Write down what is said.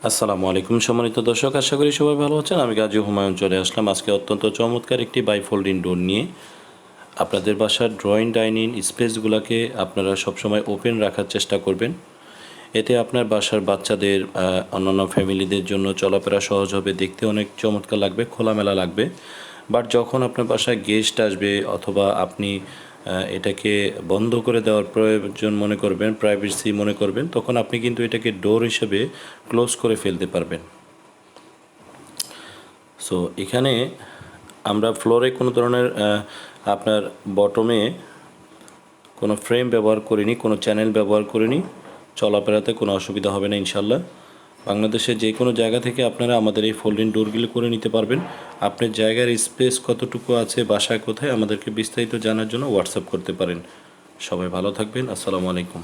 আসসালামু আলাইকুম সম্মানিত দর্শক, আশা করি সবাই ভালো আছেন। আমি গাজী হুমায়ুন চলে আসলাম আজকে অত্যন্ত চমৎকার একটি বাইফোল্ডিং ডোর নিয়ে। আপনাদের বাসার ড্রয়িং ডাইনিং স্পেসগুলোকে আপনারা সবসময় ওপেন রাখার চেষ্টা করবেন। এতে আপনার বাসার বাচ্চাদের অন্যান্য ফ্যামিলিদের জন্য চলাফেরা সহজ হবে, দেখতে অনেক চমৎকার লাগবে, খোলামেলা লাগবে। বাট যখন আপনার বাসায় গেস্ট আসবে অথবা আপনি এটাকে বন্ধ করে দেওয়ার প্রয়োজন মনে করবেন, প্রাইভেসি মনে করবেন, তখন আপনি কিন্তু এটাকে ডোর হিসেবে ক্লোজ করে ফেলতে পারবেন। সো এখানে আমরা ফ্লোরে কোনো ধরনের আপনার বটমে কোনো ফ্রেম ব্যবহার করিনি, কোনো চ্যানেল ব্যবহার করিনি। চলাফেরাতে কোনো অসুবিধা হবে না ইনশাল্লাহ। বাংলাদেশের যে কোনো জায়গা থেকে আপনারা আমাদের এই ফোল্ডিং ডোরগুলো করে নিতে পারবেন। আপনার জায়গার স্পেস কতটুকু আছে, বাসায় কোথায়, আমাদেরকে বিস্তারিত জানার জন্য হোয়াটসঅ্যাপ করতে পারেন। সবাই ভালো থাকবেন। আসসালামু আলাইকুম।